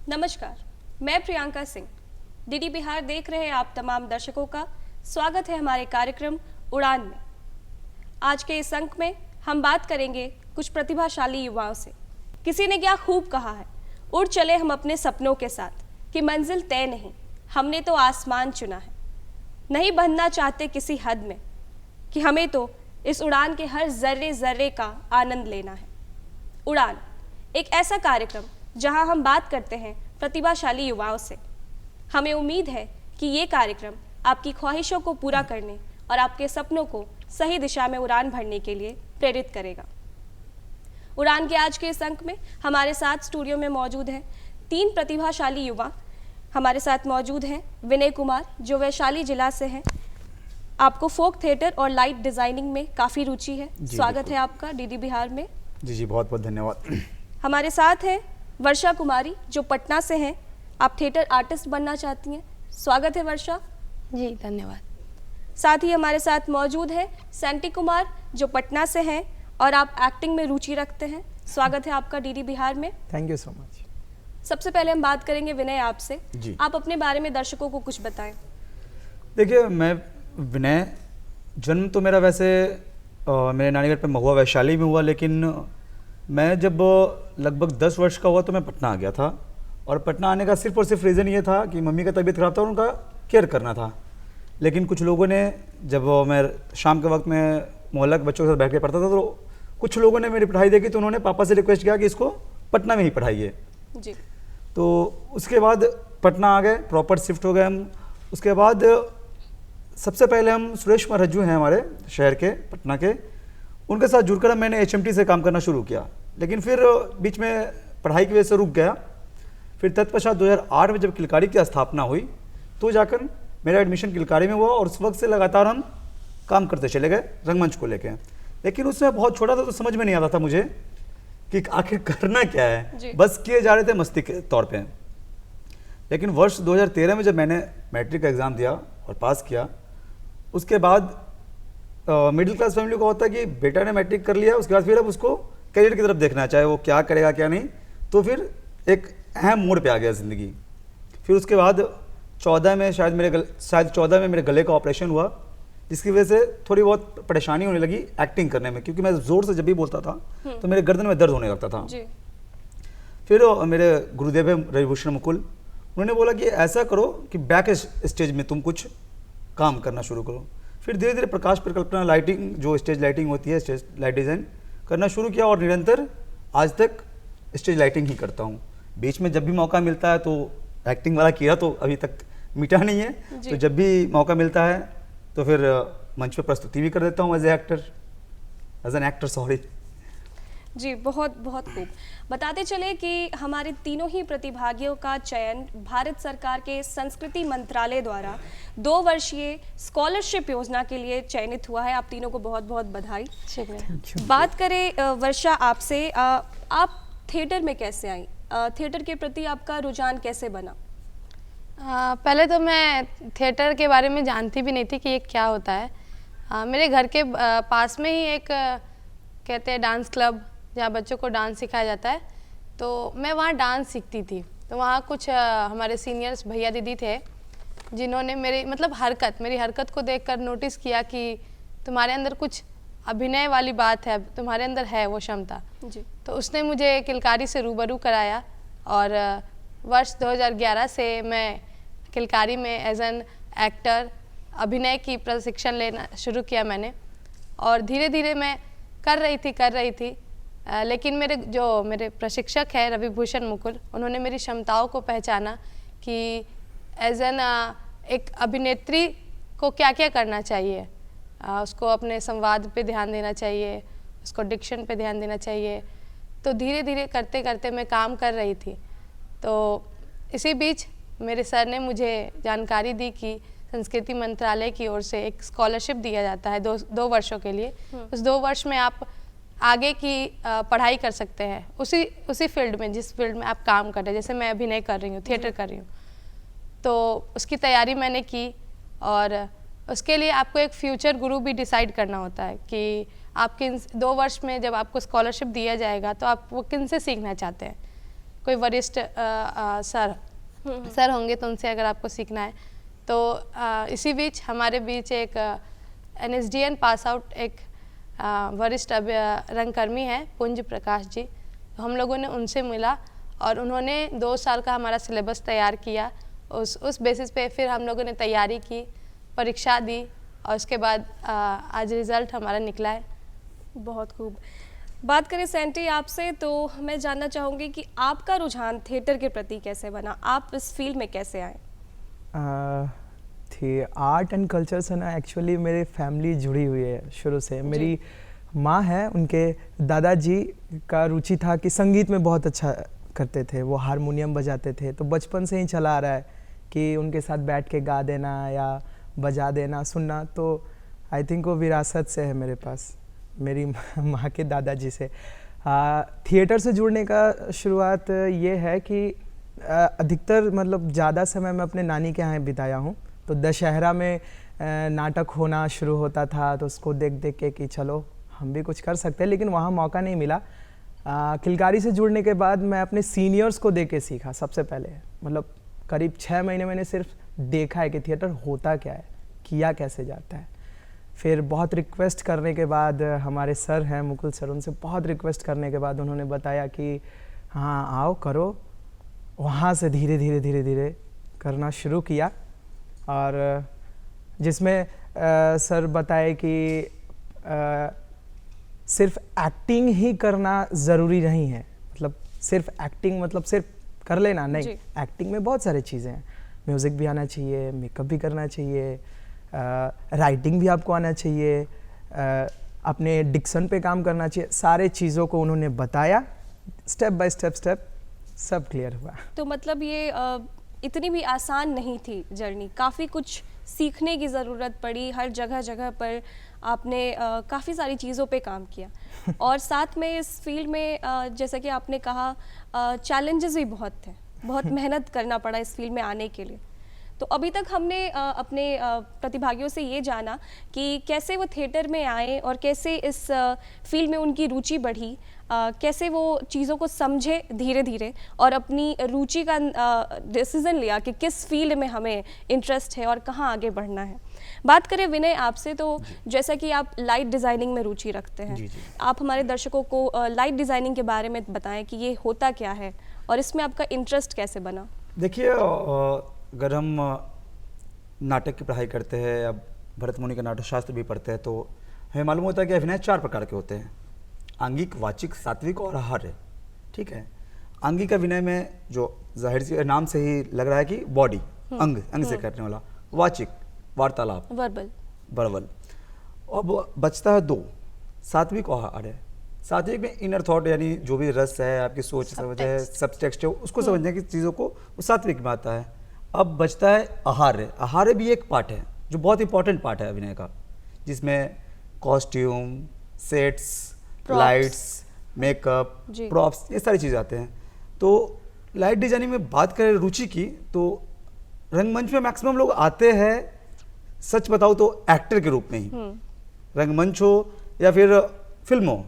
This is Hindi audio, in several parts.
नमस्कार, मैं प्रियंका सिंह। डीडी बिहार देख रहे आप तमाम दर्शकों का स्वागत है हमारे कार्यक्रम उड़ान में। आज के इस अंक में हम बात करेंगे कुछ प्रतिभाशाली युवाओं से। किसी ने क्या खूब कहा है, उड़ चले हम अपने सपनों के साथ कि मंजिल तय नहीं, हमने तो आसमान चुना है। नहीं बंधना चाहते किसी हद में कि हमें तो इस उड़ान के हर जर्रे जर्रे का आनंद लेना है। उड़ान एक ऐसा कार्यक्रम जहां हम बात करते हैं प्रतिभाशाली युवाओं से। हमें उम्मीद है कि ये कार्यक्रम आपकी ख्वाहिशों को पूरा करने और आपके सपनों को सही दिशा में उड़ान भरने के लिए प्रेरित करेगा। उड़ान के आज के इस अंक में हमारे साथ स्टूडियो में मौजूद हैं 3 प्रतिभाशाली युवा। हमारे साथ मौजूद हैं विनय कुमार, जो वैशाली जिला से हैं। आपको फोक थिएटर और लाइट डिजाइनिंग में काफ़ी रुचि है। स्वागत है आपका डीडी बिहार में। जी बहुत बहुत धन्यवाद। हमारे साथ हैं वर्षा कुमारी, जो पटना से हैं। आप थिएटर आर्टिस्ट बनना चाहती हैं। स्वागत है वर्षा। जी धन्यवाद। साथ ही हमारे साथ मौजूद है सैंटी कुमार, जो पटना से हैं और आप एक्टिंग में रुचि रखते हैं। स्वागत है आपका डीडी बिहार में। Thank you so much. सबसे पहले हम बात करेंगे विनय आपसे। जी। आप अपने बारे में दर्शकों को कुछ बताएं। देखिए, मैं विनय, जन्म तो मेरा वैसे मेरे नानी घर पे महुआ वैशाली में हुआ, लेकिन मैं जब लगभग 10 वर्ष का हुआ तो मैं पटना आ गया था। और पटना आने का सिर्फ और सिर्फ रीज़न ये था कि मम्मी का तबीयत ख़राब था और उनका केयर करना था। लेकिन कुछ लोगों ने, जब मैं शाम के वक्त में मोहल्ला के बच्चों के साथ बैठ के पढ़ता था, तो कुछ लोगों ने मेरी पढ़ाई देखी, तो उन्होंने पापा से रिक्वेस्ट किया कि इसको पटना में ही पढ़ाइए। जी। तो उसके बाद पटना आ गए, प्रॉपर शिफ्ट हो गए हम। उसके बाद सबसे पहले हम सुरेश कुमार रज्जू हैं हमारे शहर के, पटना के, उनके साथ जुड़कर मैंने HMT से काम करना शुरू किया। लेकिन फिर बीच में पढ़ाई की वजह से रुक गया। फिर तत्पश्चात 2008 में जब किलकारी की स्थापना हुई, तो जाकर मेरा एडमिशन किलकारी में हुआ और उस वक्त से लगातार हम काम करते चले गए रंगमंच को लेकर। लेकिन उसमें बहुत छोटा था तो समझ में नहीं आता था मुझे कि आखिर करना क्या है, बस किए जा रहे थे मस्ती के तौर पे। लेकिन वर्ष 2013 में जब मैंने मैट्रिक का एग्ज़ाम दिया और पास किया, उसके बाद मिडिल क्लास फैमिली को होता है कि बेटा ने मैट्रिक कर लिया, उसके बाद फिर अब उसको करियर की तरफ देखना है, चाहे वो क्या करेगा क्या नहीं। तो फिर एक अहम मोड़ पे आ गया ज़िंदगी। फिर उसके बाद 14 में शायद 14 में मेरे गले का ऑपरेशन हुआ, जिसकी वजह से थोड़ी बहुत परेशानी होने लगी एक्टिंग करने में, क्योंकि मैं ज़ोर से जब भी बोलता था तो मेरे गर्दन में दर्द होने लगता था। जी। फिर मेरे गुरुदेव है रविभूषण मुकुल, उन्होंने बोला कि ऐसा करो कि बैक स्टेज में तुम कुछ काम करना शुरू करो। फिर धीरे धीरे प्रकाश परिकल्पना, लाइटिंग, जो स्टेज लाइटिंग होती है, स्टेज लाइट डिज़ाइन करना शुरू किया और निरंतर आज तक स्टेज लाइटिंग ही करता हूँ। बीच में जब भी मौका मिलता है तो एक्टिंग वाला किया तो अभी तक मिटा नहीं है, तो जब भी मौका मिलता है तो फिर मंच पे प्रस्तुति भी कर देता हूँ एज एन एक्टर सॉरी। जी, बहुत बहुत खूब। बताते चले कि हमारे तीनों ही प्रतिभागियों का चयन भारत सरकार के संस्कृति मंत्रालय द्वारा 2 वर्षीय स्कॉलरशिप योजना के लिए चयनित हुआ है। आप तीनों को बहुत बहुत बधाई। बात करें वर्षा आपसे, आप थिएटर में कैसे आई? थिएटर के प्रति आपका रुझान कैसे बना? पहले तो मैं थिएटर के बारे में जानती भी नहीं थी कि ये क्या होता है। मेरे घर के पास में ही एक कहते हैं डांस क्लब, जहाँ बच्चों को डांस सिखाया जाता है, तो मैं वहाँ डांस सीखती थी। तो वहाँ कुछ हमारे सीनियर्स भैया दीदी थे, जिन्होंने मेरी हरकत को देखकर नोटिस किया कि तुम्हारे अंदर कुछ अभिनय वाली बात है, तुम्हारे अंदर है वो क्षमता। तो उसने मुझे किलकारी से रूबरू कराया और वर्ष 2011 से मैं किलकारी में एज एन एक्टर अभिनय की प्रशिक्षण लेना शुरू किया मैंने। और धीरे धीरे मैं कर रही थी। लेकिन मेरे प्रशिक्षक है रविभूषण मुकुल, उन्होंने मेरी क्षमताओं को पहचाना कि एज एन एक अभिनेत्री को क्या क्या करना चाहिए। उसको अपने संवाद पे ध्यान देना चाहिए, उसको डिक्शन पे ध्यान देना चाहिए। तो धीरे धीरे करते करते मैं काम कर रही थी। तो इसी बीच मेरे सर ने मुझे जानकारी दी कि संस्कृति मंत्रालय की ओर से एक स्कॉलरशिप दिया जाता है 2 वर्षों के लिए। उस 2 वर्ष में आप आगे की पढ़ाई कर सकते हैं उसी फील्ड में जिस फील्ड में आप काम कर रहे हैं। जैसे मैं अभिनय कर रही हूँ, थिएटर कर रही हूँ, तो उसकी तैयारी मैंने की। और उसके लिए आपको एक फ्यूचर गुरु भी डिसाइड करना होता है कि आप 2 वर्ष में जब आपको स्कॉलरशिप दिया जाएगा तो आप वो किन से सीखना चाहते हैं। कोई वरिष्ठ सर होंगे तो उनसे अगर आपको सीखना है तो इसी बीच हमारे बीच एक NSDN पास आउट एक वरिष्ठ रंगकर्मी हैं पुंज प्रकाश जी। तो हम लोगों ने उनसे मिला और उन्होंने 2 साल का हमारा सिलेबस तैयार किया। उस बेसिस पे फिर हम लोगों ने तैयारी की, परीक्षा दी और उसके बाद आज रिज़ल्ट हमारा निकला है। बहुत खूब। बात करें सैंटी आपसे तो मैं जानना चाहूँगी कि आपका रुझान थिएटर के प्रति कैसे बना, आप इस फील्ड में कैसे आए? थी आर्ट एंड कल्चर से ना एक्चुअली मेरी फैमिली जुड़ी हुई है शुरू से। मेरी माँ है, उनके दादाजी का रुचि था कि संगीत में बहुत अच्छा करते थे, वो हारमोनियम बजाते थे। तो बचपन से ही चला आ रहा है कि उनके साथ बैठ के गा देना या बजा देना, सुनना। तो आई थिंक वो विरासत से है मेरे पास, मेरी माँ के दादाजी से। थिएटर से जुड़ने का शुरुआत ये है कि अधिकतर मतलब ज़्यादा समय मैं अपने नानी के यहाँ बिताया हूँ। तो दशहरा में नाटक होना शुरू होता था, तो उसको देख देख के कि चलो हम भी कुछ कर सकते हैं, लेकिन वहाँ मौका नहीं मिला। किलकारी से जुड़ने के बाद मैं अपने सीनियर्स को देख के सीखा सबसे पहले। मतलब करीब 6 महीने मैंने सिर्फ देखा है कि थिएटर होता क्या है, किया कैसे जाता है। फिर बहुत रिक्वेस्ट करने के बाद, हमारे सर हैं मुकुल सर, उनसे बहुत रिक्वेस्ट करने के बाद उन्होंने बताया कि हाँ आओ करो। वहाँ से धीरे धीरे धीरे धीरे करना शुरू किया और जिसमें सर बताए कि सिर्फ एक्टिंग ही करना ज़रूरी नहीं है। मतलब सिर्फ एक्टिंग मतलब सिर्फ कर लेना नहीं, एक्टिंग में बहुत सारी चीज़ें हैं। म्यूज़िक भी आना चाहिए, मेकअप भी करना चाहिए, राइटिंग भी आपको आना चाहिए, अपने डिक्शन पे काम करना चाहिए। सारे चीज़ों को उन्होंने बताया, स्टेप बाय स्टेप सब क्लियर हुआ। तो मतलब ये इतनी भी आसान नहीं थी जर्नी, काफ़ी कुछ सीखने की ज़रूरत पड़ी। हर जगह जगह पर आपने काफ़ी सारी चीज़ों पे काम किया और साथ में इस फील्ड में जैसा कि आपने कहा चैलेंजेस भी बहुत थे, बहुत मेहनत करना पड़ा इस फील्ड में आने के लिए। तो अभी तक हमने अपने प्रतिभागियों से ये जाना कि कैसे वो थिएटर में आए और कैसे इस फील्ड में उनकी रुचि बढ़ी, कैसे वो चीज़ों को समझे धीरे धीरे और अपनी रुचि का डिसीज़न लिया कि किस फील्ड में हमें इंटरेस्ट है और कहाँ आगे बढ़ना है। बात करें विनय आपसे, तो जैसा कि आप लाइट डिज़ाइनिंग में रुचि रखते हैं, आप हमारे दर्शकों को लाइट डिज़ाइनिंग के बारे में बताएं कि ये होता क्या है और इसमें आपका इंटरेस्ट कैसे बना? देखिए, अगर हम नाटक की पढ़ाई करते हैं या भरत मुनि का नाट्य शास्त्र भी पढ़ते हैं तो हमें मालूम होता है कि अभिनय 4 प्रकार के होते हैं: आंगिक, वाचिक, सात्विक और आहार्य। ठीक है। आंगिक अभिनय में जो जाहिर सी नाम से ही लग रहा है कि बॉडी, अंग से करने वाला। वाचिक, वार्तालाप, वर्बल। अब बचता है 2, सात्विक और आहार्य। सात्विक में इनर थॉट यानी जो भी रस है, आपकी सोच समझ है, सबटेक्स्ट है, उसको समझने की चीज़ों को वो सात्विक में आता है। अब बचता है आहार्य। आहार्य भी एक पार्ट है जो बहुत इंपॉर्टेंट पार्ट है अभिनय का, जिसमें costume, sets, lights, makeup, props, ये सारी चीज़ें आते हैं। तो लाइट डिजाइनिंग में बात करें रुचि की, तो रंगमंच में मैक्सिमम लोग आते हैं, सच बताओ तो एक्टर के रूप में ही, रंगमंच हो या फिर फिल्म हो,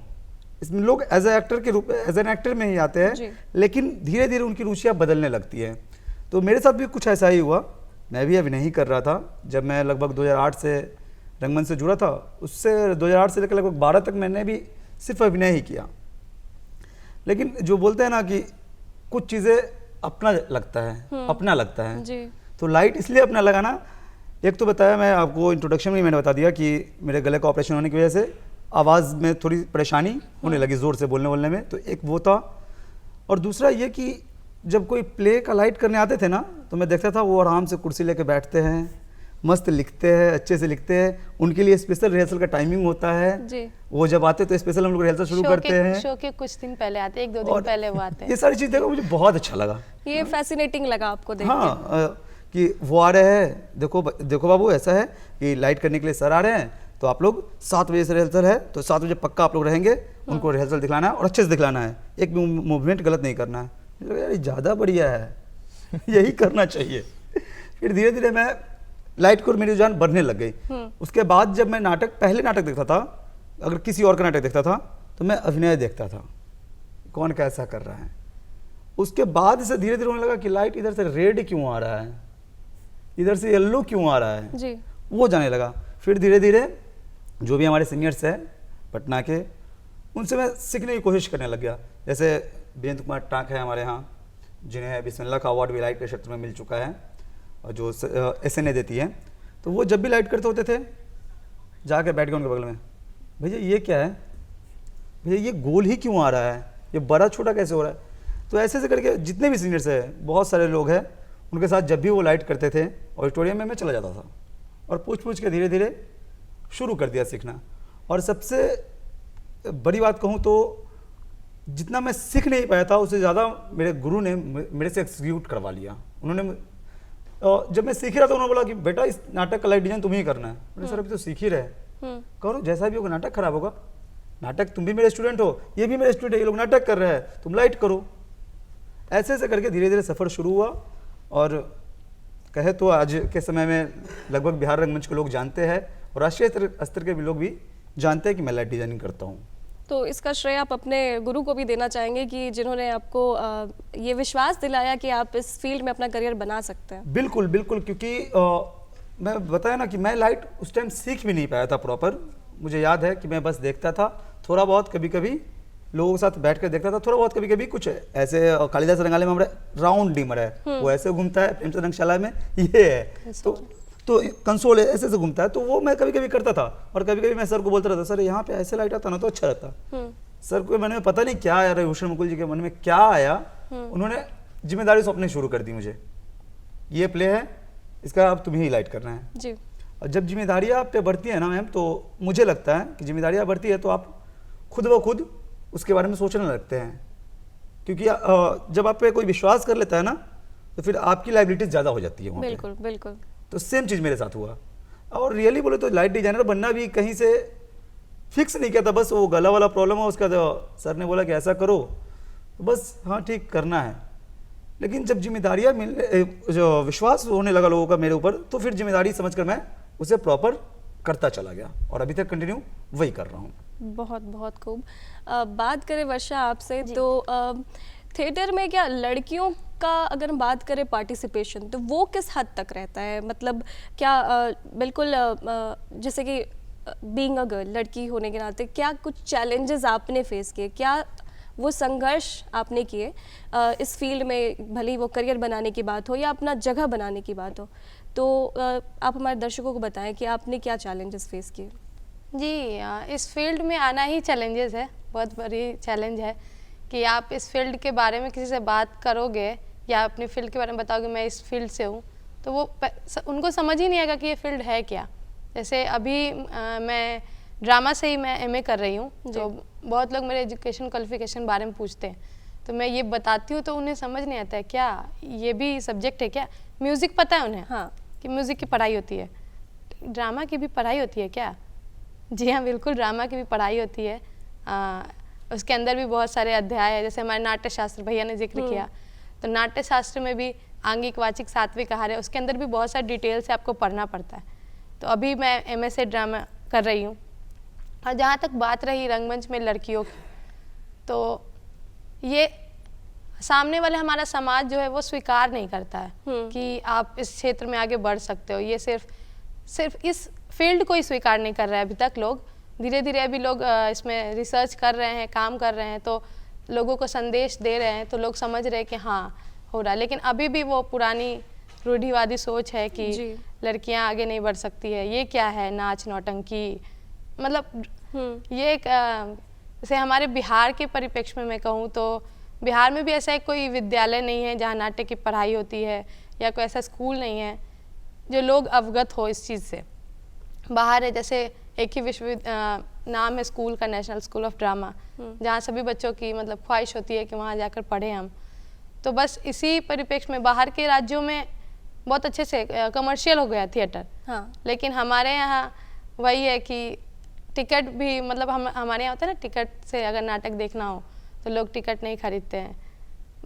इसमें लोग एज ए एक्टर के रूप में, एज एन एक्टर में ही आते हैं। लेकिन धीरे धीरे उनकी रुचियाँ बदलने लगती हैं। तो मेरे साथ भी कुछ ऐसा ही हुआ। मैं भी अभिनय ही कर रहा था। जब मैं लगभग 2008 से रंगमंच से जुड़ा था, उससे 2008 से लेकर लगभग 12 तक मैंने भी सिर्फ अभिनय ही किया। लेकिन जो बोलते हैं ना कि कुछ चीज़ें अपना लगता है, अपना लगता है जी। तो लाइट इसलिए अपना लगा ना, एक तो बताया मैं आपको इंट्रोडक्शन में, मैंने बता दिया कि मेरे गले का ऑपरेशन होने की वजह से आवाज़ में थोड़ी परेशानी होने लगी ज़ोर से बोलने में, तो एक वो था। और दूसरा ये कि जब कोई प्ले का लाइट करने आते थे ना, तो मैं देखता था वो आराम से कुर्सी लेके बैठते हैं, मस्त लिखते हैं, अच्छे से लिखते हैं। उनके लिए स्पेशल रिहर्सल का टाइमिंग होता है जी। वो जब आते तो स्पेशल हम लोग रिहर्सल शुरू करते हैं। शो के कुछ दिन पहले आते, 1-2 दिन पहले वो आते हैं। ये सारी चीज़ देखो मुझे बहुत अच्छा लगा, ये फैसिनेटिंग लगा आपको देख के? हाँ, कि वो आ रहे हैं, देखो बाबू ऐसा है कि लाइट करने के लिए सर आ रहे हैं, तो आप लोग 7 बजे से रिहर्सल है, तो 7 बजे पक्का आप लोग रहेंगे, उनको रिहर्सल दिखलाना है और अच्छे से दिखलाना है, एक भी मूवमेंट गलत नहीं करना है। यार ज़्यादा बढ़िया है यही करना चाहिए। फिर धीरे धीरे मैं लाइट को मेरी रुझान बढ़ने लग गई। उसके बाद जब मैं पहले नाटक देखता था, अगर किसी और का नाटक देखता था तो मैं अभिनय देखता था, कौन कैसा कर रहा है। उसके बाद से धीरे धीरे होने लगा कि लाइट इधर से रेड क्यों आ रहा है, इधर से येलो क्यों आ रहा है, जी। वो जाने लगा। फिर धीरे धीरे जो भी हमारे सीनियर्स हैं पटना के, उनसे मैं सीखने की कोशिश करने लग गया। जैसे वीरेंद्र कुमार टांक है हमारे यहाँ, जिन्हें बिस्मिल्लाह का अवार्ड भी लाइट के क्षेत्र में मिल चुका है, और जो SNA देती है। तो वो जब भी लाइट करते होते थे जाके बैठ गए उनके बगल में, भैया ये क्या है, भैया ये गोल ही क्यों आ रहा है, ये बड़ा छोटा कैसे हो रहा है। तो ऐसे ऐसे करके जितने भी सीनियर्स हैं, बहुत सारे लोग हैं, उनके साथ जब भी वो लाइट करते थे ऑडिटोरियम में मैं चला जाता था और पूछ के धीरे धीरे शुरू कर दिया सीखना। और सबसे बड़ी बात कहूँ तो जितना मैं सीख नहीं पाया था उससे ज़्यादा मेरे गुरु ने मेरे से एक्सिक्यूट करवा लिया। उन्होंने जब मैं सीख रहा था उन्होंने बोला कि बेटा इस नाटक का लाइट डिजाइन तुम ही करना है। मैंने सर अभी तो सीख ही रहे, करो जैसा भी होगा, नाटक खराब होगा, नाटक तुम भी मेरे स्टूडेंट हो, ये भी मेरे स्टूडेंट है, ये लोग नाटक कर रहे हैं, तुम लाइट करो। ऐसे ऐसे करके धीरे धीरे सफ़र शुरू हुआ। और कहे तो आज के समय में लगभग बिहार रंगमंच के लोग जानते हैं और राष्ट्रीय स्तर के भी लोग भी जानते हैं कि मैं लाइट डिजाइनिंग करता हूँ। तो इसका श्रेय आप अपने गुरु को भी देना चाहेंगे कि जिन्होंने आपको ये विश्वास दिलाया कि आप इस फील्ड में अपना करियर बना सकते हैं। बिल्कुल बिल्कुल, क्योंकि मैं बताया ना कि मैं लाइट उस टाइम सीख भी नहीं पाया था प्रॉपर। मुझे याद है कि मैं बस देखता था थोड़ा बहुत, कभी कभी लोगों के साथ बैठ कर देखता था थोड़ा बहुत, कभी कभी कुछ ऐसे कालिदास रंगालय में हमारे राउंड डिमर है, वो ऐसे घूमता है, प्रेमचंद रंगशाला में ये है, तो कंसोल ऐसे ऐसे घूमता है, तो वो मैं कभी कभी करता था। और कभी कभी मैं सर को बोलता रहता, सर यहाँ पे ऐसे लाइट आता ना तो अच्छा रहता। सर को मन में पता नहीं क्या आया, भूषण मुकुल जी के मन में क्या आया, उन्होंने जिम्मेदारी सौंपनी शुरू कर दी मुझे, ये प्ले है, इसका अब तुम्हें ही लाइट करना है जी। और जब जिम्मेदारियाँ आप पे बढ़ती है ना मैम, तो मुझे लगता है कि जिम्मेदारियाँ बढ़ती है तो आप खुद ब खुद उसके बारे में सोचने लगते हैं, क्योंकि जब आप पे कोई विश्वास कर लेता है ना तो फिर आपकी लाइबिलिटीज ज़्यादा हो जाती है वहाँ पे। बिल्कुल बिल्कुल। तो सेम चीज़ मेरे साथ हुआ। और रियली बोले तो लाइट डिजाइनर बनना भी कहीं से फिक्स नहीं किया था, बस वो गला वाला प्रॉब्लम है उसका, तो सर ने बोला कि ऐसा करो, तो बस हाँ ठीक करना है। लेकिन जब जिम्मेदारियाँ मिलने, जो विश्वास होने लगा लोगों का मेरे ऊपर, तो फिर जिम्मेदारी समझकर मैं उसे प्रॉपर करता चला गया और अभी तक कंटिन्यू वही कर रहा हूँ। बहुत बहुत खूब। बात करें वर्षा आपसे, तो थिएटर में क्या लड़कियों का अगर हम बात करें पार्टिसिपेशन, तो वो किस हद तक रहता है? मतलब क्या बिल्कुल जैसे कि बीइंग अ गर्ल, लड़की होने के नाते क्या कुछ चैलेंजेस आपने फेस किए, क्या वो संघर्ष आपने किए इस फील्ड में, भले ही वो करियर बनाने की बात हो या अपना जगह बनाने की बात हो, तो आप हमारे दर्शकों को बताएं कि आपने क्या चैलेंजेस फेस किए। जी, इस फील्ड में आना ही चैलेंजेस है, बहुत बड़ी चैलेंज है कि आप इस फील्ड के बारे में किसी से बात करोगे या अपनी फील्ड के बारे में बताओगे मैं इस फील्ड से हूँ, तो वो उनको समझ ही नहीं आएगा कि ये फील्ड है क्या। जैसे अभी मैं ड्रामा से ही मैं MA कर रही हूँ, तो बहुत लोग मेरे एजुकेशन क्वालिफिकेशन बारे में पूछते हैं, तो मैं ये बताती हूँ तो उन्हें समझ नहीं आता है क्या ये भी सब्जेक्ट है क्या। म्यूज़िक पता है उन्हें, हाँ, कि म्यूज़िक की पढ़ाई होती है, ड्रामा की भी पढ़ाई होती है क्या? जी हाँ, बिल्कुल, ड्रामा की भी पढ़ाई होती है। उसके अंदर भी बहुत सारे अध्याय है, जैसे हमारे नाट्य शास्त्र भैया ने जिक्र किया, तो नाट्य शास्त्र में भी आंगिक वाचिक सात्विक आहार है, उसके अंदर भी बहुत सारे डिटेल से आपको पढ़ना पड़ता है। तो अभी मैं MSc ड्रामा कर रही हूँ। और जहाँ तक बात रही रंगमंच में लड़कियों की, तो ये सामने वाले हमारा समाज जो है वो स्वीकार नहीं करता है कि आप इस क्षेत्र में आगे बढ़ सकते हो। ये सिर्फ इस फील्ड को ही स्वीकार नहीं कर रहे हैं अभी तक लोग। धीरे धीरे अभी लोग इसमें रिसर्च कर रहे हैं, काम कर रहे हैं, तो लोगों को संदेश दे रहे हैं, तो लोग समझ रहे हैं कि हाँ हो रहा है। लेकिन अभी भी वो पुरानी रूढ़िवादी सोच है कि लड़कियां आगे नहीं बढ़ सकती है, ये क्या है नाच नौटंकी। मतलब ये एक जैसे हमारे बिहार के परिप्रेक्ष्य में मैं कहूँ तो बिहार में भी ऐसा कोई विद्यालय नहीं है जहाँ नाट्य की पढ़ाई होती है, या कोई ऐसा स्कूल नहीं है जो लोग अवगत हो इस चीज़ से। बाहर है जैसे एक ही नाम है स्कूल का, नेशनल स्कूल ऑफ ड्रामा, जहाँ सभी बच्चों की मतलब ख्वाहिश होती है कि वहाँ जाकर पढ़ें हम। तो बस इसी परिप्रेक्ष्य में बाहर के राज्यों में बहुत अच्छे से कमर्शियल हो गया थिएटर, हाँ। लेकिन हमारे यहाँ वही है कि टिकट भी मतलब हमारे यहाँ होता है ना, टिकट से अगर नाटक देखना हो तो लोग टिकट नहीं खरीदते हैं।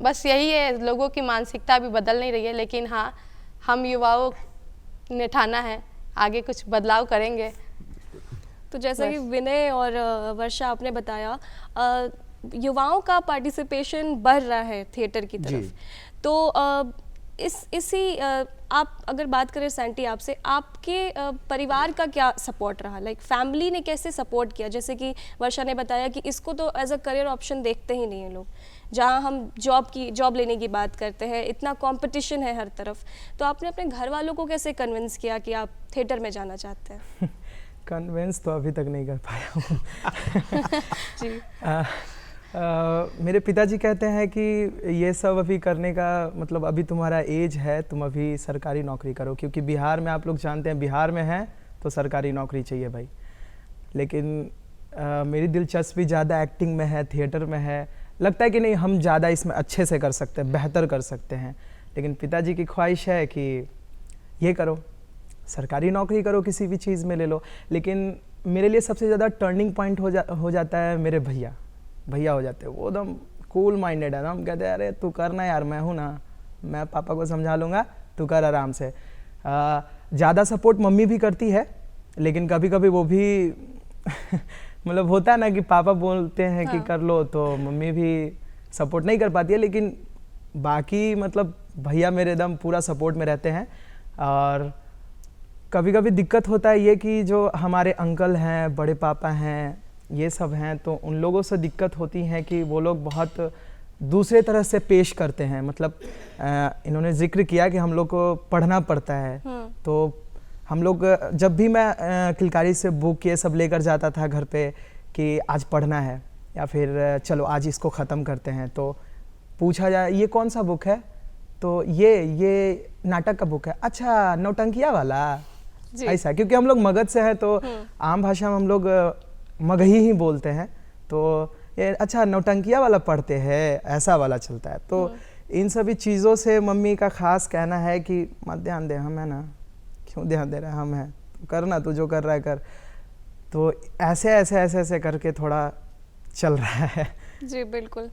बस यही है, लोगों की मानसिकता अभी बदल नहीं रही है, लेकिन हाँ हम युवाओं ने ठाना है आगे कुछ बदलाव करेंगे। तो जैसा कि विनय और वर्षा आपने बताया, युवाओं का पार्टिसिपेशन बढ़ रहा है थिएटर की जी। तरफ, तो इसी आप अगर बात करें सैंटी आपसे, आपके परिवार का क्या सपोर्ट रहा, लाइक फैमिली ने कैसे सपोर्ट किया? जैसे कि वर्षा ने बताया कि इसको तो एज अ करियर ऑप्शन देखते ही नहीं हैं लोग, जहाँ हम जॉब लेने की बात करते हैं, इतना कंपटीशन है हर तरफ, तो आपने अपने घर वालों को कैसे कन्विंस किया कि आप थिएटर में जाना चाहते हैं? कन्विंस तो अभी तक नहीं कर पाया हूँ। जी। मेरे पिताजी कहते हैं कि ये सब अभी करने का मतलब अभी तुम्हारा एज है, तुम अभी सरकारी नौकरी करो, क्योंकि बिहार में आप लोग जानते हैं, बिहार में हैं तो सरकारी नौकरी चाहिए भाई। लेकिन मेरी दिलचस्पी ज़्यादा एक्टिंग में है, थिएटर में है, लगता है कि नहीं हम ज़्यादा इसमें अच्छे से कर सकते हैं, बेहतर कर सकते हैं। लेकिन पिताजी की ख्वाहिश है कि ये करो, सरकारी नौकरी करो, किसी भी चीज़ में ले लो। लेकिन मेरे लिए सबसे ज़्यादा टर्निंग पॉइंट हो जाता है मेरे भैया हो जाते हैं। वो एकदम कूल माइंडेड है ना, हम कहते हैं अरे तू करना यार, मैं हूँ ना, मैं पापा को समझा लूँगा, तू कर आराम से। ज़्यादा सपोर्ट मम्मी भी करती है, लेकिन कभी कभी वो भी मतलब होता है ना कि पापा बोलते हैं कि कर लो, तो मम्मी भी सपोर्ट नहीं कर पाती है। लेकिन बाकी मतलब भैया मेरे एकदम पूरा सपोर्ट में रहते हैं। और कभी कभी दिक्कत होता है ये कि जो हमारे अंकल हैं, बड़े पापा हैं, ये सब हैं, तो उन लोगों से दिक्कत होती है कि वो लोग बहुत दूसरे तरह से पेश करते हैं। मतलब इन्होंने जिक्र किया कि हम लोग को पढ़ना पड़ता है, तो हम लोग जब भी मैं किलकारी से बुक ये सब लेकर जाता था घर पे कि आज पढ़ना है या फिर चलो आज इसको ख़त्म करते हैं, तो पूछा जाए ये कौन सा बुक है, तो ये नाटक का बुक है, अच्छा नौटंकिया वाला, ऐसा। क्योंकि हम लोग मगध से हैं तो आम भाषा में हम लोग मगही ही बोलते हैं, तो ये अच्छा नौटंकिया वाला पढ़ते हैं, ऐसा वाला चलता है। तो इन सभी चीज़ों से मम्मी का खास कहना है कि मत ध्यान दे, हम है ना, क्यों ध्यान दे रहे हैं, हम हैं, करना तू जो कर रहा है कर। तो ऐसे करके थोड़ा चल रहा है। जी बिल्कुल।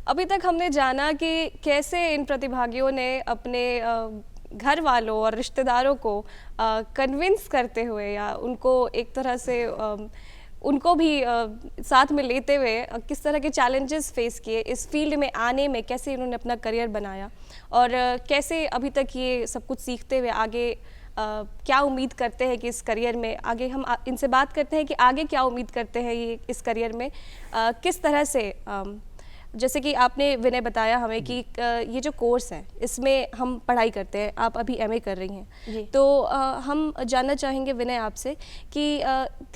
अभी तक हमने जाना कि कैसे इन प्रतिभागियों ने अपने घर वालों और रिश्तेदारों को कन्विंस करते हुए या उनको एक तरह से उनको भी साथ में लेते हुए किस तरह के चैलेंजेस फेस किए, इस फील्ड में आने में कैसे इन्होंने अपना करियर बनाया, और कैसे अभी तक ये सब कुछ सीखते हुए आगे क्या उम्मीद करते हैं कि इस करियर में आगे, हम इनसे बात करते हैं कि आगे क्या उम्मीद करते हैं ये इस करियर में, किस तरह से जैसे कि आपने विनय बताया हमें कि ये जो कोर्स है इसमें हम पढ़ाई करते हैं, आप अभी एमए कर रही हैं, तो हम जानना चाहेंगे विनय आपसे कि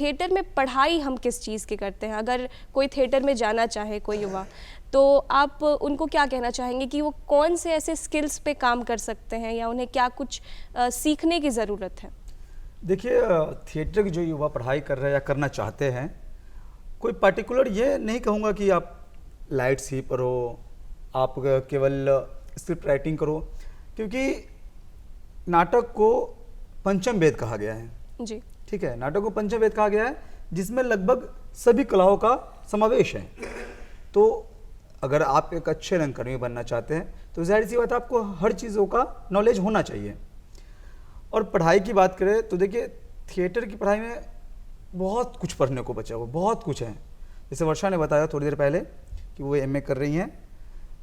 थिएटर में पढ़ाई हम किस चीज़ की करते हैं? अगर कोई थिएटर में जाना चाहे कोई युवा, तो आप उनको क्या कहना चाहेंगे कि वो कौन से ऐसे स्किल्स पे काम कर सकते हैं या उन्हें क्या कुछ सीखने की ज़रूरत है? देखिए, थिएटर की जो युवा पढ़ाई कर रहे हैं या करना चाहते हैं, कोई पर्टिकुलर ये नहीं कहूँगा कि आप लाइट्स ही पढ़ो, आप केवल स्क्रिप्ट राइटिंग करो, क्योंकि नाटक को पंचम वेद कहा गया है। जी ठीक है, नाटक को पंचम वेद कहा गया है, जिसमें लगभग सभी कलाओं का समावेश है। तो अगर आप एक अच्छे रंगकर्मी बनना चाहते हैं तो जाहिर सी बात है आपको हर चीज़ों का नॉलेज होना चाहिए। और पढ़ाई की बात करें तो देखिए, थिएटर की पढ़ाई में बहुत कुछ पढ़ने को बचा हुआ, बहुत कुछ है। जैसे वर्षा ने बताया थोड़ी देर पहले कि वो एमए कर रही हैं,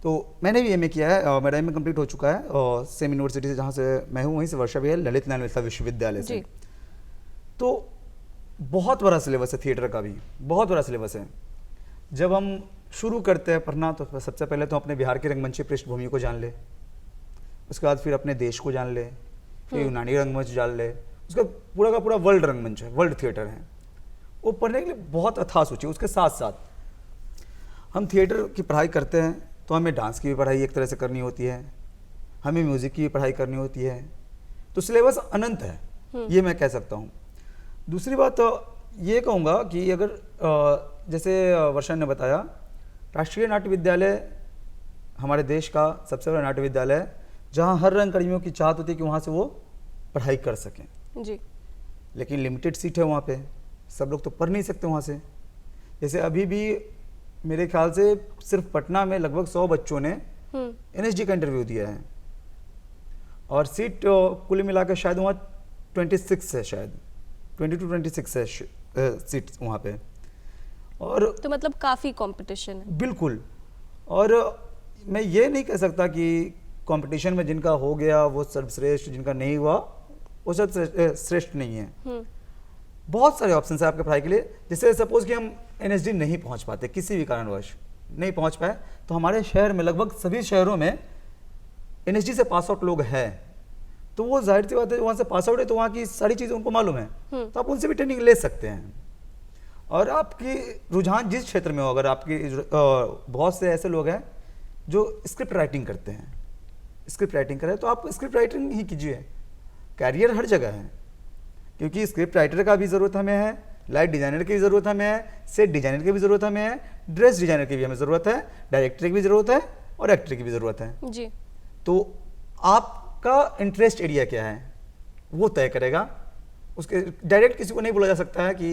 तो मैंने भी एमए किया है, मेरा एमए कंप्लीट हो चुका है, और सेम यूनिवर्सिटी से जहाँ से मैं हूँ वहीं से वर्षा भी है, ललित नारायण मिथिला विश्वविद्यालय से। तो बहुत बड़ा सिलेबस है थिएटर का भी, बहुत बड़ा सिलेबस है। जब हम शुरू करते हैं पढ़ना तो सबसे पहले तो अपने बिहार की रंगमंची पृष्ठभूमि को जान ले, उसके बाद फिर अपने देश को जान ले, फिर यूनानी रंगमंच जान ले, उसका पूरा का पूरा वर्ल्ड रंगमंच है, वर्ल्ड थिएटर है, वो पढ़ने के लिए बहुत अथाह सूची। उसके साथ साथ हम थिएटर की पढ़ाई करते हैं तो हमें डांस की भी पढ़ाई एक तरह से करनी होती है, हमें म्यूज़िक की भी पढ़ाई करनी होती है, तो सिलेबस अनंत है, ये मैं कह सकता हूँ। दूसरी बात ये कहूँगा कि अगर जैसे वर्षा ने बताया, राष्ट्रीय नाट्य विद्यालय हमारे देश का सबसे बड़ा नाट्य विद्यालय है, जहाँ हर रंगकर्मियों की चाहत होती है कि वहाँ से वो पढ़ाई कर सकें। जी। लेकिन लिमिटेड सीट है वहाँ पे, सब लोग तो पढ़ नहीं सकते वहाँ से। जैसे अभी भी मेरे ख्याल से सिर्फ पटना में लगभग 100 बच्चों ने एनएसडी का इंटरव्यू दिया है, और सीट कुल मिला के शायद वहाँ 26 है, शायद 22-26 है सीट वहाँ पे। और तो मतलब काफ़ी कंपटीशन है। बिल्कुल। और मैं ये नहीं कह सकता कि कंपटीशन में जिनका हो गया वो सर्वश्रेष्ठ, जिनका नहीं हुआ वो सर्वश्रेष्ठ नहीं है। बहुत सारे ऑप्शन है आपके पढ़ाई के लिए। जैसे सपोज कि हम NSD नहीं पहुंच पाते, किसी भी कारणवश नहीं पहुंच पाए, तो हमारे शहर में लगभग सभी शहरों में NSD से पास आउट लोग हैं। तो वो जाहिर सी बात है, वहाँ से पास आउट है तो वहाँ की सारी चीज़ें उनको मालूम है, तो आप उनसे भी ट्रेनिंग ले सकते हैं। और आपकी रुझान जिस क्षेत्र में हो, अगर आपकी बहुत से ऐसे लोग हैं जो स्क्रिप्ट राइटिंग करते हैं, स्क्रिप्ट राइटिंग करें तो आप स्क्रिप्ट राइटिंग ही कीजिए। कैरियर हर जगह है, क्योंकि स्क्रिप्ट राइटर का भी ज़रूरत हमें है, लाइट डिज़ाइनर की भी ज़रूरत हमें है, सेट डिज़ाइनर की भी ज़रूरत हमें है, ड्रेस डिज़ाइनर की भी हमें ज़रूरत है, डायरेक्टर की भी ज़रूरत है और एक्टर की भी ज़रूरत है। जी। तो आपका इंटरेस्ट एरिया क्या है वो तय करेगा। उसके डायरेक्ट किसी को नहीं बोला जा सकता है कि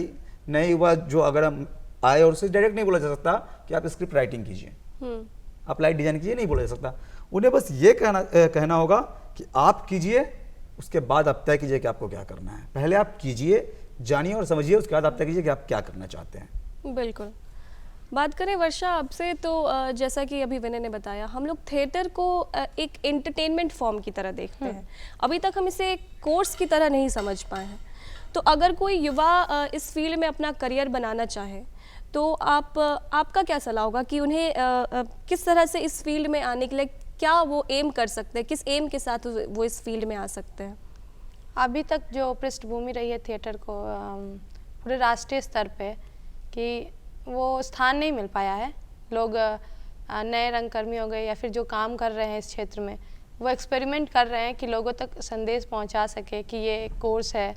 नए युवा जो अगर हम आए, और उसे डायरेक्ट नहीं बोला जा सकता कि आप स्क्रिप्ट राइटिंग कीजिए, आप लाइट डिजाइन कीजिए, नहीं बोला जा सकता। उन्हें बस ये कहना होगा कि आप कीजिए, उसके बाद आप तय कीजिए कि आपको क्या करना है। पहले आप कीजिए, जानिए और समझिए, उसके बाद आप तय कीजिए कि आप क्या करना चाहते हैं। बिल्कुल। बात करें वर्षा आपसे, तो जैसा कि अभी विनय ने बताया, हम लोग थिएटर को एक एंटरटेनमेंट फॉर्म की तरह देखते हैं। अभी तक हम इसे एक कोर्स की तरह नहीं समझ पाए हैं। तो अगर कोई युवा इस फील्ड में अपना करियर बनाना चाहे तो आपका क्या सलाह होगा कि उन्हें किस तरह से इस फील्ड में आने के लिए क्या वो एम कर सकते हैं, किस एम के साथ वो इस फील्ड में आ सकते हैं? अभी तक जो पृष्ठभूमि रही है थिएटर को पूरे राष्ट्रीय स्तर पे, कि वो स्थान नहीं मिल पाया है। लोग नए रंगकर्मी हो गए या फिर जो काम कर रहे हैं इस क्षेत्र में, वो एक्सपेरिमेंट कर रहे हैं कि लोगों तक संदेश पहुंचा सके कि ये एक कोर्स है,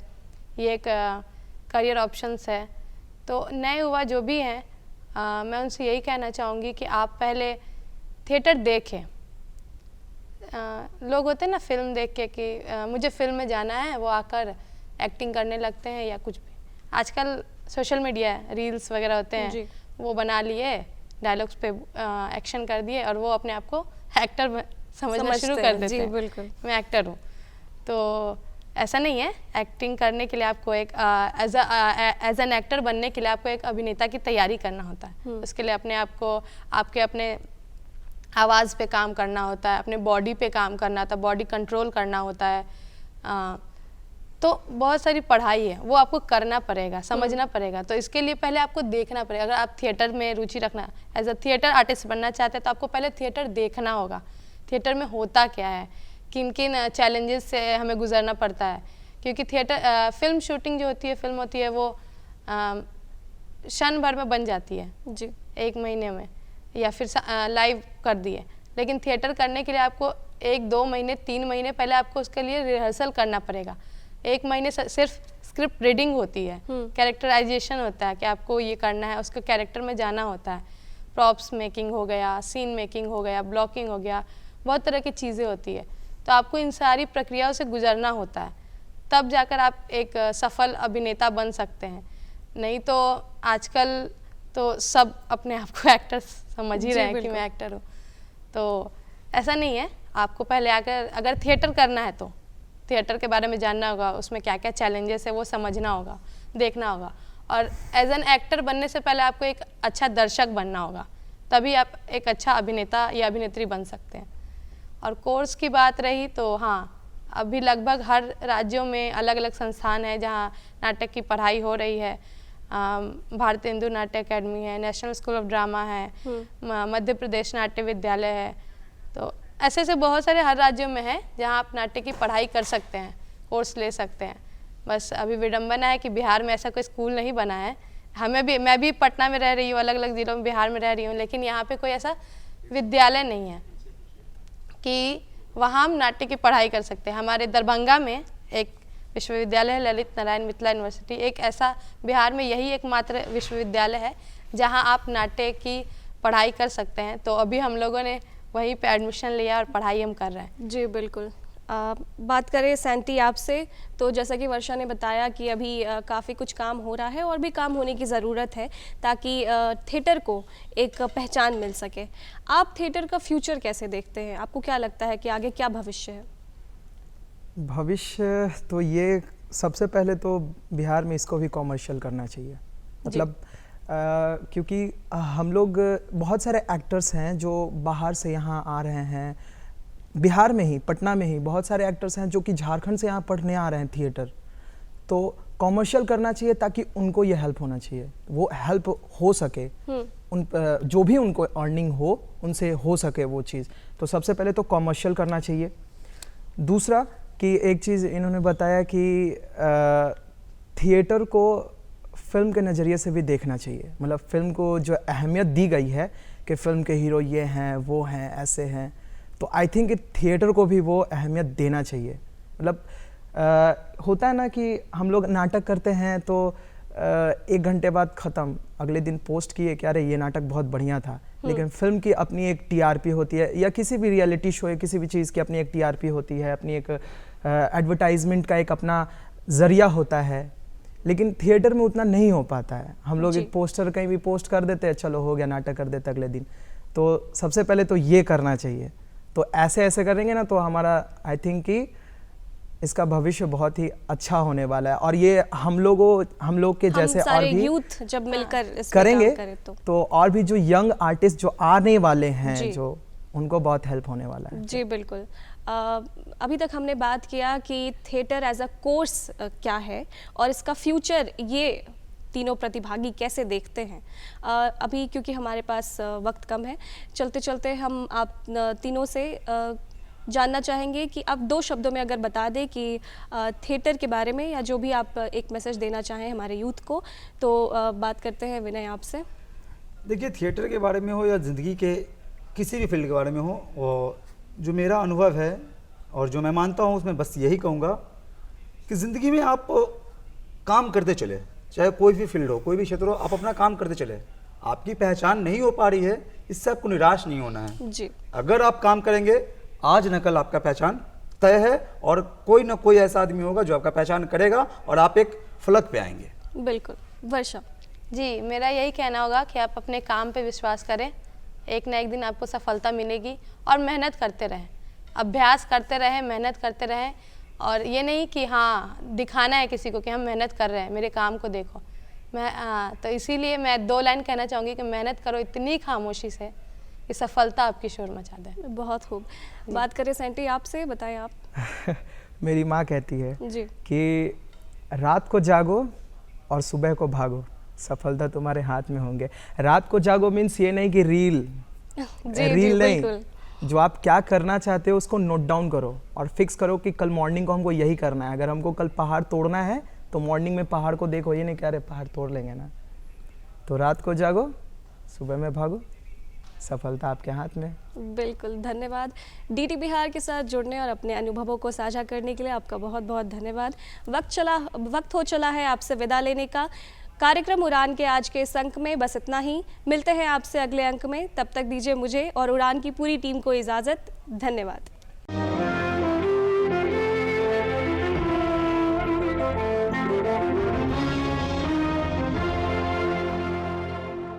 ये एक करियर ऑप्शंस है। तो नए युवा जो भी हैं, मैं उनसे यही कहना चाहूँगी कि आप पहले थिएटर देखें। लोग होते हैं ना फिल्म देख के कि मुझे फिल्म में जाना है, वो आकर एक्टिंग करने लगते हैं या कुछ भी। आजकल सोशल मीडिया है, रील्स वगैरह होते हैं, वो बना लिए, डायलॉग्स पे एक्शन कर दिए और वो अपने आप को एक्टर समझना शुरू कर देते हैं। बिल्कुल, मैं एक्टर हूँ। तो ऐसा नहीं है। एक्टिंग करने के लिए आपको एक एज एन एक्टर बनने के लिए आपको एक अभिनेता की तैयारी करना होता है। उसके लिए अपने आप को अपने आवाज़ पे काम करना होता है, अपने बॉडी पे काम करना होता है, बॉडी कंट्रोल करना होता है। तो बहुत सारी पढ़ाई है, वो आपको करना पड़ेगा, समझना पड़ेगा। तो इसके लिए पहले आपको देखना पड़ेगा। अगर आप थिएटर में रुचि रखना, एज अ थिएटर आर्टिस्ट बनना चाहते हैं, तो आपको पहले थिएटर देखना होगा। थिएटर में होता क्या है, किन किन चैलेंजेस से हमें गुजरना पड़ता है। क्योंकि थिएटर फिल्म शूटिंग जो होती है, फिल्म होती है, वो क्षण भर में बन जाती है जी, 1 महीने में, या फिर लाइव कर दिए। लेकिन थिएटर करने के लिए आपको 1-2 महीने 3 महीने पहले आपको उसके लिए रिहर्सल करना पड़ेगा। 1 महीने सिर्फ स्क्रिप्ट रीडिंग होती है, कैरेक्टराइजेशन होता है कि आपको ये करना है, उसके कैरेक्टर में जाना होता है। प्रॉप्स मेकिंग हो गया, सीन मेकिंग हो गया, ब्लॉकिंग हो गया, बहुत तरह की चीज़ें होती है। तो आपको इन सारी प्रक्रियाओं से गुजरना होता है, तब जाकर आप एक सफल अभिनेता बन सकते हैं। नहीं तो आजकल तो सब अपने आप को एक्टर समझ ही रहे हैं कि मैं एक्टर हूँ। तो ऐसा नहीं है। आपको पहले आकर अगर थिएटर करना है तो थिएटर के बारे में जानना होगा, उसमें क्या क्या चैलेंजेस है वो समझना होगा, देखना होगा। और एज एन एक्टर बनने से पहले आपको एक अच्छा दर्शक बनना होगा, तभी आप एक अच्छा अभिनेता या अभिनेत्री बन सकते हैं। और कोर्स की बात रही तो हाँ, अभी लगभग हर राज्यों में अलग अलग संस्थान है जहाँ नाटक की पढ़ाई हो रही है। भारतीय हिंदू नाट्य अकेडमी है, नेशनल स्कूल ऑफ ड्रामा है, मध्य प्रदेश नाट्य विद्यालय है। तो ऐसे से बहुत सारे हर राज्यों में है जहाँ आप नाट्य की पढ़ाई कर सकते हैं, कोर्स ले सकते हैं। बस अभी विडम्बना है कि बिहार में ऐसा कोई स्कूल नहीं बना है। मैं भी पटना में रह रही हूँ, अलग अलग ज़िलों में बिहार में रह रही हूँ, लेकिन यहाँ पे कोई ऐसा विद्यालय नहीं है कि वहाँ हम नाट्य की पढ़ाई कर सकते हैं। हमारे दरभंगा में एक विश्वविद्यालय है, ललित नारायण मिथिला यूनिवर्सिटी। एक ऐसा बिहार में यही एकमात्र विश्वविद्यालय है जहाँ आप नाट्य की पढ़ाई कर सकते हैं। तो अभी हम लोगों ने वहीं पे एडमिशन लिया और पढ़ाई हम कर रहे हैं। जी बिल्कुल। बात करें सैंटी आपसे, तो जैसा कि वर्षा ने बताया कि अभी काफ़ी कुछ काम हो रहा है और भी काम होने की ज़रूरत है ताकि थिएटर को एक पहचान मिल सके। आप थिएटर का फ्यूचर कैसे देखते हैं? आपको क्या लगता है कि आगे क्या भविष्य है? भविष्य तो ये सबसे पहले तो बिहार में इसको भी कॉमर्शियल करना चाहिए। मतलब क्योंकि हम लोग बहुत सारे एक्टर्स हैं जो बाहर से यहाँ आ रहे हैं, बिहार में ही, पटना में ही बहुत सारे एक्टर्स हैं जो कि झारखंड से यहाँ पढ़ने आ रहे हैं थिएटर। तो कॉमर्शियल करना चाहिए ताकि उनको ये हेल्प होना चाहिए, वो हेल्प हो सके, उन जो भी उनको अर्निंग हो उनसे हो सके वो चीज़। तो सबसे पहले तो कॉमर्शियल करना चाहिए। दूसरा कि एक चीज़ इन्होंने बताया कि थिएटर को फिल्म के नज़रिए से भी देखना चाहिए, मतलब फिल्म को जो अहमियत दी गई है कि फिल्म के हीरो ये हैं, वो हैं, ऐसे हैं, तो आई थिंक थिएटर को भी वो अहमियत देना चाहिए। मतलब होता है ना कि हम लोग नाटक करते हैं तो 1 घंटे बाद ख़त्म, अगले दिन पोस्ट किए कि अरे ये नाटक बहुत बढ़िया था, लेकिन फिल्म की अपनी एक टीआरपी होती है, या किसी भी रियलिटी शो या किसी भी चीज़ की अपनी एक टीआरपी होती है, अपनी एक एडवर्टाइजमेंट का एक अपना ज़रिया होता है। लेकिन थिएटर में उतना नहीं हो पाता है। हम लोग एक पोस्टर कहीं भी पोस्ट कर देते हैं, चलो हो गया, नाटक कर देते अगले दिन। तो सबसे पहले तो ये करना चाहिए। तो ऐसे ऐसे करेंगे ना तो हमारा आई थिंक कि इसका भविष्य बहुत ही अच्छा होने वाला है। और ये हम लोग के जैसे और भी यूथ जब मिलकर इस करेंगे काम करें तो और भी जो यंग आर्टिस्ट जो आने वाले हैं, जो उनको बहुत हेल्प होने वाला है। जी बिल्कुल। अभी तक हमने बात किया कि थिएटर एज अ कोर्स क्या है और इसका फ्यूचर ये तीनों प्रतिभागी कैसे देखते हैं। अभी क्योंकि हमारे पास वक्त कम है, चलते चलते हम आप तीनों से जानना चाहेंगे कि आप 2 शब्दों में अगर बता दें कि थिएटर के बारे में या जो भी आप एक मैसेज देना चाहें हमारे यूथ को, तो बात करते हैं विनय आपसे। देखिए, थिएटर के बारे में हो या ज़िंदगी के किसी भी फील्ड के बारे में हो, और जो मेरा अनुभव है और जो मैं मानता हूँ उसमें बस यही कहूँगा कि ज़िंदगी में आप काम करते चले, चाहे कोई भी फील्ड हो, कोई भी क्षेत्र हो, आप अपना काम करते चले। आपकी पहचान नहीं हो पा रही है, इससे आपको निराश नहीं होना है जी। अगर आप काम करेंगे, आज न कल आपका पहचान तय है, और कोई ना कोई ऐसा आदमी होगा जो आपका पहचान करेगा और आप एक फलक पे आएंगे। बिल्कुल। वर्षा जी, मेरा यही कहना होगा कि आप अपने काम पे विश्वास करें, एक ना एक दिन आपको सफलता मिलेगी, और मेहनत करते रहें, अभ्यास करते रहें, मेहनत करते रहें। और ये नहीं कि हाँ दिखाना है किसी को कि हम मेहनत कर रहे हैं, मेरे काम को देखो। तो इसीलिए मैं 2 लाइन कहना चाहूँगी कि मेहनत करो इतनी खामोशी से कि सफलता आपकी शोर मचा दे। बहुत खूब। बात करें सेंटी आपसे, बताएं आप। मेरी माँ कहती है जी। कि रात को जागो और सुबह को भागो, सफलता तुम्हारे हाथ में होंगे। रात को जागो मीन्स ये नहीं कि रील नहीं, जो आप क्या करना चाहते हो उसको नोट डाउन करो और फिक्स करो कि कल मॉर्निंग को हमको यही करना है। अगर हमको कल पहाड़ तोड़ना है तो मॉर्निंग में पहाड़ को देखो, ये नहीं कह रहे पहाड़ तोड़ लेंगे ना। तो रात को जागो, सुबह में भागो, सफलता आपके हाथ में। बिल्कुल, धन्यवाद। डीडी बिहार के साथ जुड़ने और अपने अनुभवों को साझा करने के लिए आपका बहुत बहुत धन्यवाद। वक्त हो चला है आपसे विदा लेने का। कार्यक्रम उड़ान के आज के इस अंक में बस इतना ही। मिलते हैं आपसे अगले अंक में, तब तक दीजिए मुझे और उड़ान की पूरी टीम को इजाज़त। धन्यवाद।